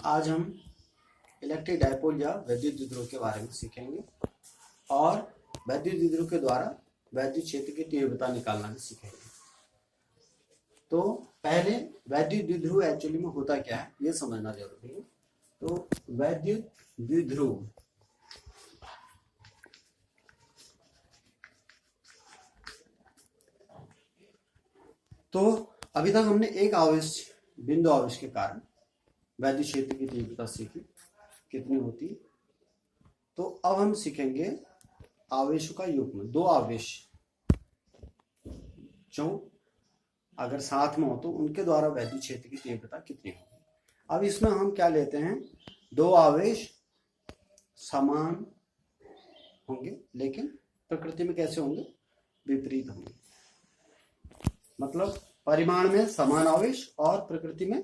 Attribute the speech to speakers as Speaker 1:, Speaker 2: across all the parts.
Speaker 1: आज हम electric dipole या वैद्युत द्विध्रुव के बारे में सीखेंगे और वैद्युत द्विध्रुव के द्वारा वैद्युत क्षेत्र की तीव्रता निकालना भी सीखेंगे। तो पहले वैद्युत द्विध्रुव एक्चुअली में होता क्या है ये समझना जरूरी है। तो वैद्युत द्विध्रुव तो अभी तक हमने एक आवेश बिंदु आवेश के कारण वैद्युत क्षेत्र की तीव्रता सीखी कितनी होती। तो अब हम सीखेंगे आवेशों का युग्म। दो आवेश जो अगर साथ में हो तो उनके द्वारा वैद्युत क्षेत्र की तीव्रता कितनी होगी। अब इसमें हम क्या लेते हैं, दो आवेश समान होंगे लेकिन प्रकृति में कैसे होंगे, विपरीत होंगे। मतलब परिमाण में समान आवेश और प्रकृति में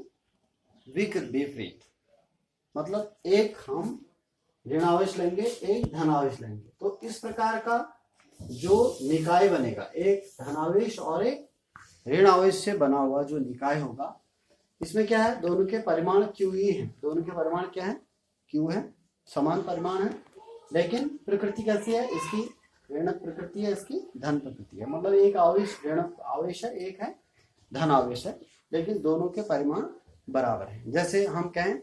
Speaker 1: विपरीत। मतलब एक हम ऋण आवेश लेंगे, एक धन आवेश लेंगे। तो इस प्रकार का जो निकाय बनेगा, एक धनावेश और एक ऋण आवेश से बना हुआ जो निकाय होगा, इसमें क्या है, दोनों के परिमाण क्यू ही है। दोनों के परिमाण क्या है, क्यू है, समान परिमाण है। लेकिन प्रकृति कैसी है, इसकी ऋण प्रकृति है, इसकी धन प्रकृति है। मतलब एक आवेश ऋण आवेश है, एक है धन आवेश है, लेकिन दोनों के परिमाण बराबर है। जैसे हम कहें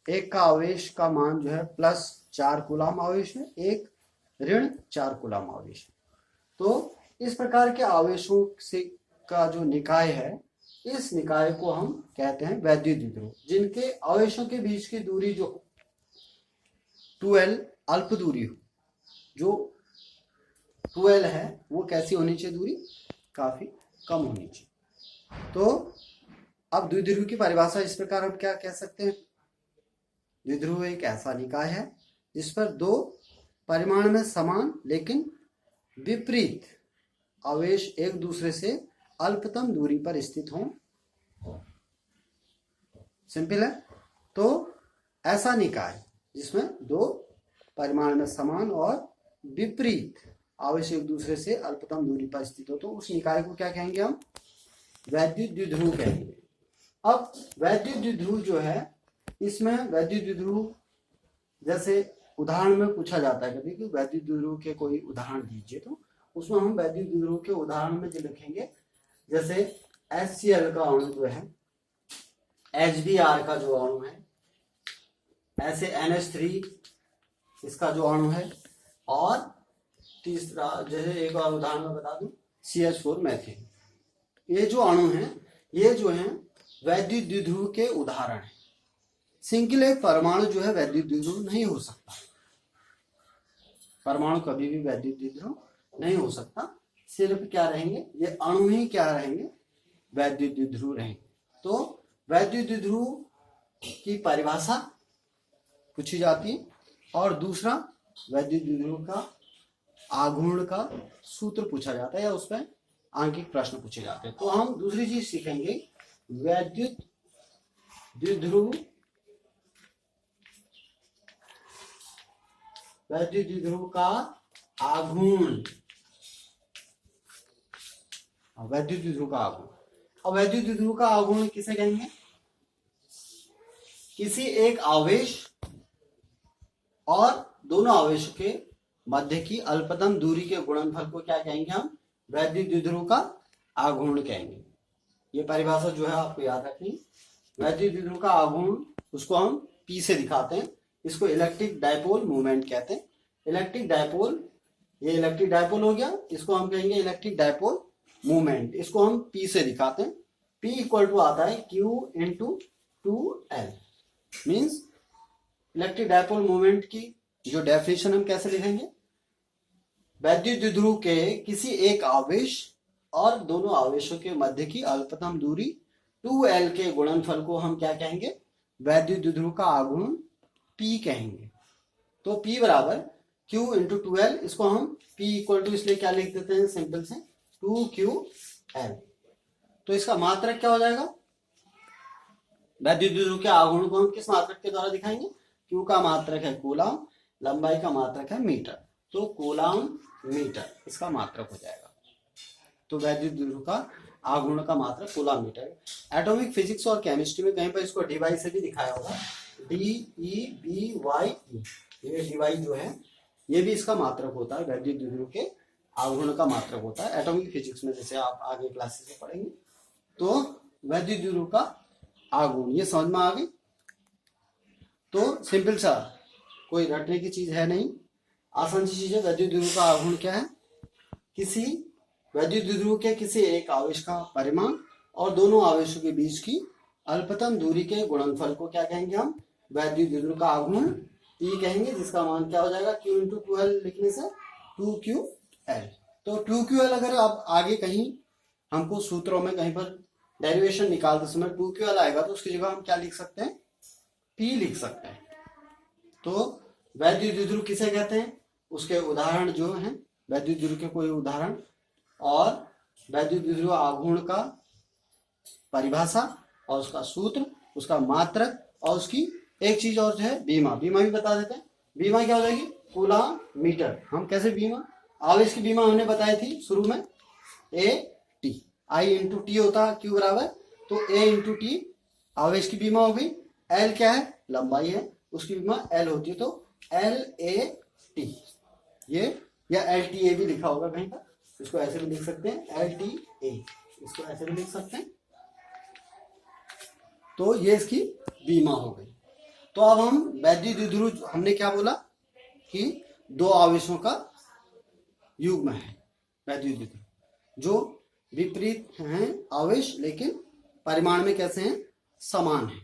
Speaker 1: एक का आवेश का मान जो है +4 कूलाम आवेश है, एक ऋण 4 कूलाम आवेश है। तो इस प्रकार के आवेशों से का जो निकाय है, इस निकाय को हम कहते हैं वैद्युत द्विध्रुव। जिनके आवेशों के बीच की दूरी जो 2l अल्प दूरी हो, जो 2l है वो कैसी होनी चाहिए, दूरी काफी कम होनी चाहिए। तो अब द्विध्रुव की परिभाषा इस प्रकार हम क्या कह सकते हैं, द्विध्रुव एक ऐसा निकाय है जिस पर दो परिमाण में समान लेकिन विपरीत आवेश एक दूसरे से अल्पतम दूरी पर स्थित हों। सिंपल है। तो ऐसा निकाय जिसमें दो परिमाण में समान और विपरीत आवेश एक दूसरे से अल्पतम दूरी पर स्थित हो, तो उस निकाय को क्या कहेंगे, हम वैद्युत द्विध्रुव कहेंगे। अब वैद्युत द्विध्रुव जो है, इसमें वैद्युत द्विध्रुव जैसे उदाहरण में पूछा जाता है कभी कि वैद्युत द्विध्रुव के कोई उदाहरण दीजिए, तो उसमें हम वैद्युत द्विध्रुव के उदाहरण में जो लिखेंगे, जैसे HCl का अणु जो है, HBr का जो अणु है, ऐसे NH3 इसका जो अणु है, और तीसरा जैसे एक और उदाहरण में बता दूं CH4 मैथिन। ये जो अणु हैं, ये जो हैं वैद्युत द्विध्रुव के उदाहरण हैं। सिंगल एक परमाणु जो है वैद्युत द्विध्रुव नहीं हो सकता। परमाणु कभी भी वैद्युत द्विध्रुव नहीं हो सकता। सिर्फ क्या रहेंगे, ये अणु ही क्या रहेंगे, वैद्युत द्विध्रुव रहेंगे। तो वैद्युत द्विध्रुव की परिभाषा पूछी जाती है, और दूसरा वैद्युत द्विध्रुव का आघूर्ण का सूत्र पूछा जाता है, या उस पर आंकिक प्रश्न पूछे जाते हैं। तो हम दूसरी चीज सीखेंगे, वैद्युत द्विध्रुव का आघूर्ण। वैद्युत द्विध्रुव का आघूर्ण। और वैद्युत द्विध्रुव का आघूर्ण किसे कहेंगे, किसी एक आवेश और दोनों आवेशों के मध्य की अल्पतम दूरी के गुणनफल को क्या कहेंगे, हम वैद्युत द्विध्रुव का आघूर्ण कहेंगे। ये परिभाषा जो है आपको याद रखनी। वैद्युत द्विध्रुव का आघूर्ण, उसको हम P से दिखाते हैं। इसको इलेक्ट्रिक डायपोल मूवमेंट कहते हैं। इलेक्ट्रिक डायपोल, ये इलेक्ट्रिक डायपोल हो गया, इसको हम कहेंगे इलेक्ट्रिक डायपोल मूवमेंट। इसको हम P से दिखाते हैं। P इक्वल टू आता है Q into 2L। Means electric dipole movement की जो डेफिनेशन हम कैसे लिखेंगे, वैद्युत द्विध्रुव के किसी एक आवेश और दोनों आवेशों के मध्य की अल्पतम दूरी 2L के गुणनफल को हम क्या कहेंगे, वैद्युत द्विध्रुव का आघूर्ण P कहेंगे। तो P बराबर Q इंटू 2L। इसको हम P इक्वल टू इसलिए क्या लिख देते हैं, सिंपल से 2QL। तो इसका मात्रक क्या हो जाएगा, वैद्युत द्विध्रुव के आघूर्ण को हम किस मात्रक के द्वारा दिखाएंगे, Q का मात्रक है कूलाम, लंबाई का मात्रक है मीटर, तो कूलाम मीटर इसका मात्रक हो जाएगा। तो वैद्युत द्विध्रुव का आघूर्ण का मात्रक कूलम मीटर। एटॉमिक फिजिक्स और केमिस्ट्री में कहीं पर इसको डीवाई से भी दिखाया होगा, DEBY, ये डीवाई जो है ये भी इसका मात्रक होता है, वैद्युत द्विध्रुव के आघूर्ण का मात्रक होता है एटॉमिक फिजिक्स में, जैसे आप आगे क्लासेस में पढ़ेंगे। तो वैद्युत द्विध्रुव का आघूर्ण ये समझ में आ गई। तो सिंपल सा, कोई रटने की चीज है नहीं, आसान सी चीज है। वैद्युत द्विध्रुव का आघूर्ण क्या है? किसी वैद्युत द्विध्रुव के किसी एक आवेश का परिमाण और दोनों आवेशों के बीच की अल्पतम दूरी के गुणनफल को क्या कहेंगे हम? वैद्युत द्विध्रुव का आघूर्ण P कहेंगे, जिसका मान क्या हो जाएगा? Q इंटू 2L लिखने से 2QL। तो 2QL अगर आप आगे कहीं हमको सूत्रों में कहीं पर डेरिवेशन निकालते समय 2QL आएगा तो उसकी जगह हम क्या लिख सकते हैं? P लिख सकते हैं। तो वैद्युत द्विध्रुव किसे कहते हैं? उसके उदाहरण जो हैं, वैद्युत द्विध्रुव के कोई उदाहरण और वैद्युत द्विध्रुव आघूर्ण का परिभाषा और उसका सूत्र, उसका मात्रक और उसकी एक चीज और जो है बीमा भी बता देते हैं। बीमा क्या हो जाएगी? Coulomb meter. हम कैसे बीमा? आवेश की बीमा हमने बताई थी शुरू में, AT, I इंटू टी होता है Q बराबर, तो A इंटू टी आवेश की बीमा हो गई। L क्या है? लंबाई है, उसकी बीमा L होती है, तो LAT ये, या LTA भी लिखा होगा कहीं पर, इसको ऐसे भी लिख सकते हैं LTA, इसको ऐसे भी लिख सकते हैं। तो ये इसकी बीमा हो गई। तो अब हम वैद्युत द्विध्रुव, हमने क्या बोला कि दो आवेशों का युग्म है वैद्युत द्विध्रुव, जो विपरीत हैं आवेश लेकिन परिमाण में कैसे हैं? समान है।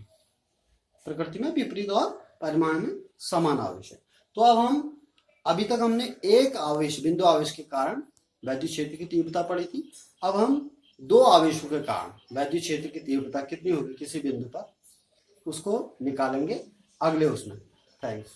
Speaker 1: प्रकृति में विपरीत और परिमाण में समान आवेश है। तो अब हम, अभी तक हमने एक आवेश, बिंदु आवेश के कारण वैद्युत क्षेत्र की तीव्रता पढ़ी थी। अब हम दो आवेशों के कारण वैद्युत क्षेत्र की तीव्रता कितनी होगी किसी बिंदु पर, उसको निकालेंगे अगले उसमें। थैंक्स।